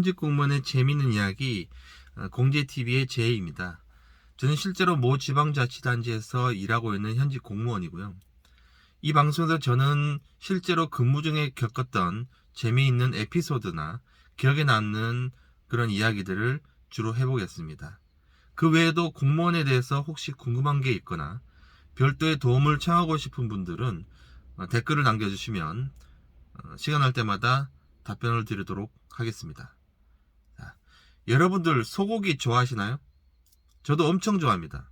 현직 공무원의 재미있는 이야기, 공제TV의 제이입니다. 저는 실제로 모 지방자치단체에서 일하고 있는 현직 공무원이고요. 이 방송에서 저는 실제로 근무 중에 겪었던 재미있는 에피소드나 기억에 남는 그런 이야기들을 주로 해보겠습니다. 그 외에도 공무원에 대해서 혹시 궁금한 게 있거나 별도의 도움을 청하고 싶은 분들은 댓글을 남겨주시면 시간 날 때마다 답변을 드리도록 하겠습니다. 자, 여러분들 소고기 좋아하시나요? 저도 엄청 좋아합니다.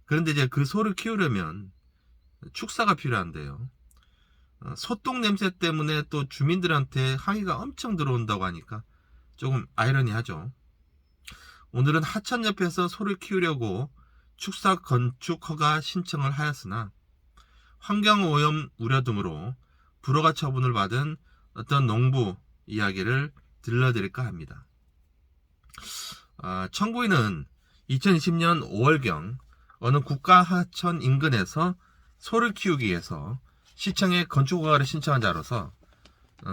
그런데 이제 그 소를 키우려면 축사가 필요한데요. 소똥 냄새 때문에 또 주민들한테 항의가 엄청 들어온다고 하니까 조금 아이러니하죠. 오늘은 하천 옆에서 소를 키우려고 축사 건축 허가 신청을 하였으나 환경오염 우려 등으로 불허가 처분을 받은 어떤 농부 이야기를 들려드릴까 합니다. 청구인은 2020년 5월경 어느 국가하천 인근에서 소를 키우기 위해서 시청에 건축허가를 신청한 자로서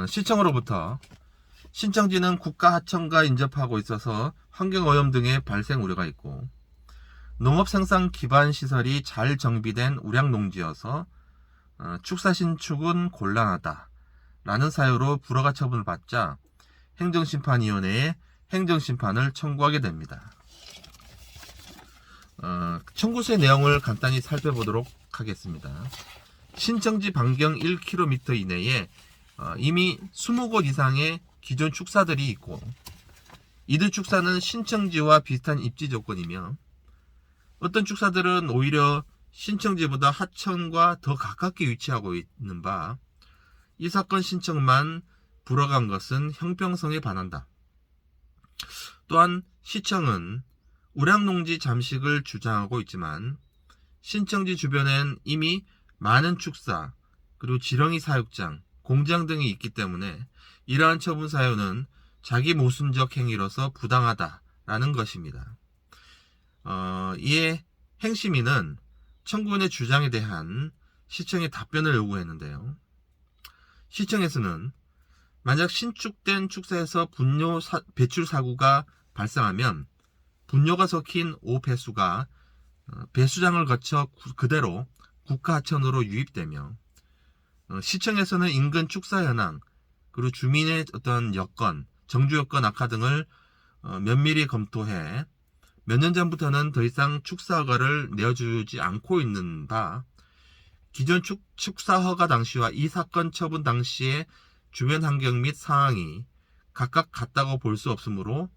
시청으로부터 신청지는 국가하천과 인접하고 있어서 환경오염 등의 발생 우려가 있고 농업생산 기반 시설이 잘 정비된 우량농지여서 축사 신축은 곤란하다 라는 사유로 불허가 처분을 받자 행정심판위원회에 행정심판을 청구하게 됩니다. 청구서의 내용을 간단히 살펴보도록 하겠습니다. 신청지 반경 1km 이내에 이미 20곳 이상의 기존 축사들이 있고 이들 축사는 신청지와 비슷한 입지 조건이며 어떤 축사들은 오히려 신청지보다 하천과 더 가깝게 위치하고 있는 바 이 사건 신청만 불허간 것은 형평성에 반한다. 또한 시청은 우량농지 잠식을 주장하고 있지만 신청지 주변엔 이미 많은 축사 그리고 지렁이 사육장, 공장 등이 있기 때문에 이러한 처분 사유는 자기 모순적 행위로서 부당하다라는 것입니다. 이에 행심위는 청구인의 주장에 대한 시청의 답변을 요구했는데요. 시청에서는 만약 신축된 축사에서 분뇨 배출 사고가 발생하면 분뇨가 섞인 오배수가 배수장을 거쳐 그대로 국가하천으로 유입되며 시청에서는 인근 축사 현황 그리고 주민의 어떤 여건, 정주 여건 악화 등을 면밀히 검토해 몇 년 전부터는 더 이상 축사 허가를 내어주지 않고 있는 바 기존 축사 허가 당시와 이 사건 처분 당시의 주변 환경 및 상황이 각각 같다고 볼 수 없으므로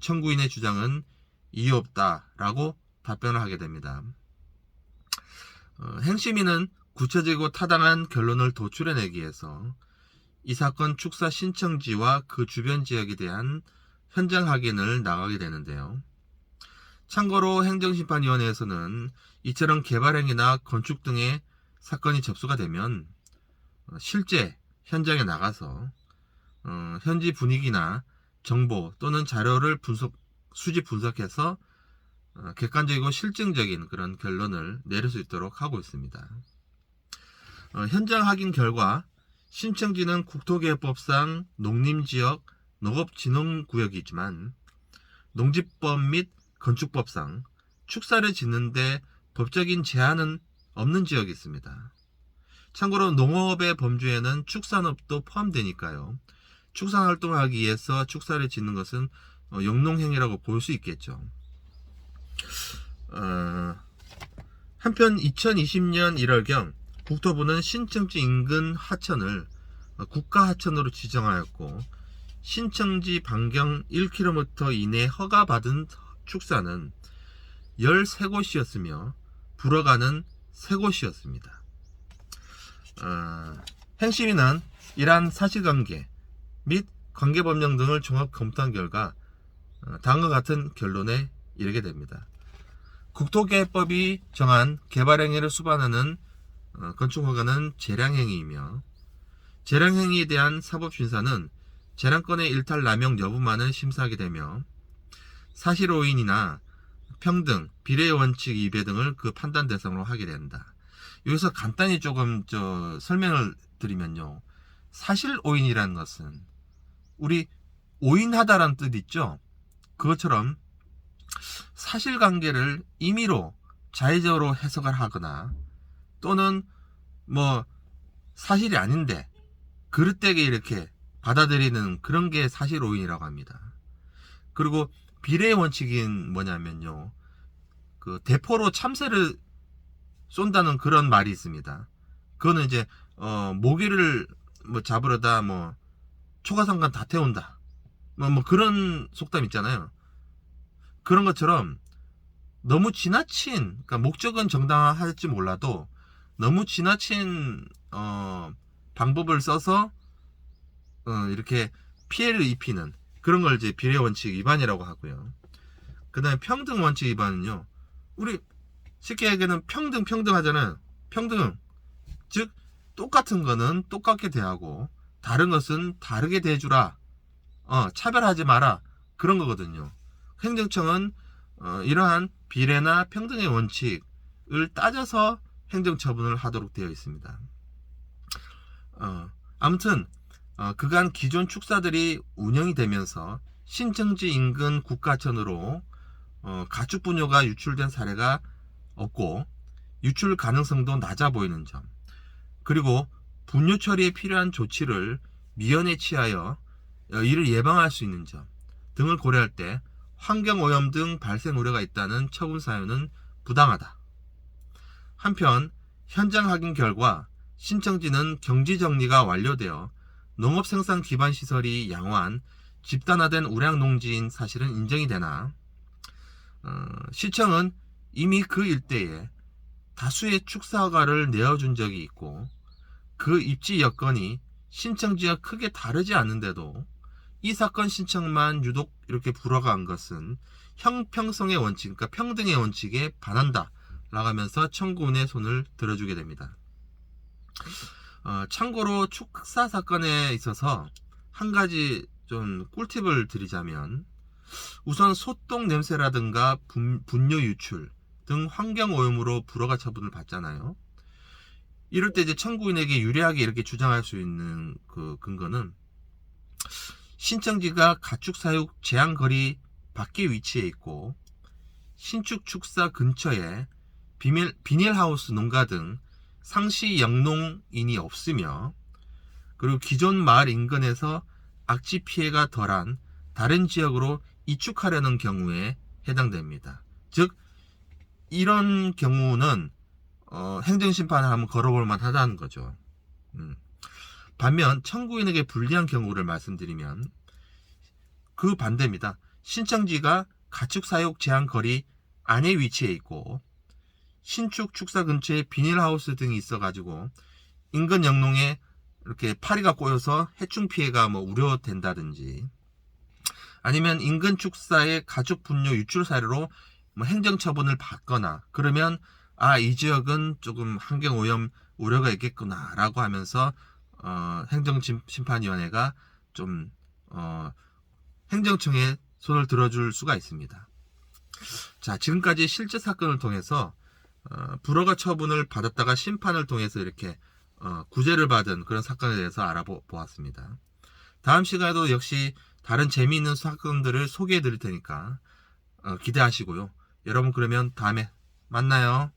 청구인의 주장은 이유 없다라고 답변을 하게 됩니다. 행심위는 구체적이고 타당한 결론을 도출해내기 위해서 이 사건 축사 신청지와 그 주변 지역에 대한 현장 확인을 나가게 되는데요. 참고로 행정심판위원회에서는 이처럼 개발행위나 건축 등의 사건이 접수가 되면 실제 현장에 나가서 현지 분위기나 정보 또는 자료를 수집 분석해서 객관적이고 실증적인 그런 결론을 내릴 수 있도록 하고 있습니다. 현장 확인 결과 신청지는 국토개혁법상 농림지역 농업진흥구역이지만 농지법 및 건축법상 축사를 짓는데 법적인 제한은 없는 지역이 있습니다. 참고로 농업의 범주에는 축산업도 포함되니까요. 축산활동을 하기 위해서 축사를 짓는 것은 영농행위라고 볼 수 있겠죠. 한편 2020년 1월경 국토부는 신청지 인근 하천을 국가하천으로 지정하였고 신청지 반경 1km 이내 허가받은 축사는 13곳이었으며 불허가는 3곳이었습니다. 행심위는 이러한 사실관계 및 관계법령 등을 종합 검토한 결과 다음과 같은 결론에 이르게 됩니다. 국토개혁법이 정한 개발행위를 수반하는 건축허가는 재량행위이며 재량행위에 대한 사법심사는 재량권의 일탈 남용 여부만을 심사하게 되며 사실오인이나 평등, 비례의 원칙 위배 등을 그 판단 대상으로 하게 된다. 여기서 간단히 조금 설명을 드리면요. 사실오인이라는 것은 우리 오인하다라는 뜻 있죠. 그것처럼 사실관계를 임의로 자의적으로 해석을 하거나 또는 뭐 사실이 아닌데 그릇되게 이렇게 받아들이는 그런 게 사실 오인이라고 합니다. 그리고 비례의 원칙인 뭐냐면요, 그 대포로 참새를 쏜다는 그런 말이 있습니다. 그거는 이제 모기를 뭐 잡으려다 뭐 초가상간 다 태운다, 뭐 그런 속담 있잖아요. 그런 것처럼 너무 지나친, 그러니까 목적은 정당할지 몰라도 너무 지나친 방법을 써서 이렇게 피해를 입히는 그런 걸 이제 비례 원칙 위반이라고 하고요. 그 다음에 평등 원칙 위반은요, 우리 쉽게 얘기하면 평등 하잖아요. 평등, 즉 똑같은 거는 똑같게 대하고 다른 것은 다르게 대해주라, 차별하지 마라, 그런 거거든요. 행정청은 이러한 비례나 평등의 원칙을 따져서 행정처분을 하도록 되어 있습니다. 아무튼 그간 기존 축사들이 운영이 되면서 신청지 인근 국가천으로 가축 분뇨가 유출된 사례가 없고 유출 가능성도 낮아 보이는 점, 그리고 분뇨 처리에 필요한 조치를 미연에 취하여 이를 예방할 수 있는 점 등을 고려할 때 환경오염 등 발생 우려가 있다는 처분 사유는 부당하다. 한편 현장 확인 결과 신청지는 경지정리가 완료되어 농업생산 기반 시설이 양호한 집단화된 우량농지인 사실은 인정이 되나 시청은 이미 그 일대에 다수의 축사허가를 내어준 적이 있고 그 입지 여건이 신청지와 크게 다르지 않은데도 이 사건 신청만 유독 이렇게 불허가 한 것은 형평성의 원칙, 그러니까 평등의 원칙에 반한다 라고 하면서 청구인의 손을 들어주게 됩니다. 참고로 축사 사건에 있어서 한 가지 좀 꿀팁을 드리자면, 우선 소똥 냄새라든가 분뇨 유출 등 환경오염으로 불허가 처분을 받잖아요. 이럴 때 이제 청구인에게 유리하게 이렇게 주장할 수 있는 그 근거는 신청지가 가축 사육 제한 거리 밖에 위치해 있고 신축 축사 근처에 비닐하우스 농가 등 상시 영농인이 없으며, 그리고 기존 마을 인근에서 악취 피해가 덜한 다른 지역으로 이축하려는 경우에 해당됩니다. 즉 이런 경우는 행정심판을 한번 걸어볼 만하다는 거죠. 반면 청구인에게 불리한 경우를 말씀드리면 그 반대입니다. 신청지가 가축 사육 제한 거리 안에 위치해 있고 신축 축사 근처에 비닐하우스 등이 있어가지고 인근 영농에 이렇게 파리가 꼬여서 해충 피해가 뭐 우려된다든지, 아니면 인근 축사의 가축 분뇨 유출 사례로 뭐 행정처분을 받거나, 그러면 이 지역은 조금 환경오염 우려가 있겠구나 라고 하면서 행정심판위원회가 좀 행정청에 손을 들어줄 수가 있습니다. 자, 지금까지 실제 사건을 통해서 불허가 처분을 받았다가 심판을 통해서 이렇게 구제를 받은 그런 사건에 대해서 알아보았습니다. 다음 시간에도 역시 다른 재미있는 사건들을 소개해 드릴 테니까 기대하시고요. 여러분 그러면 다음에 만나요.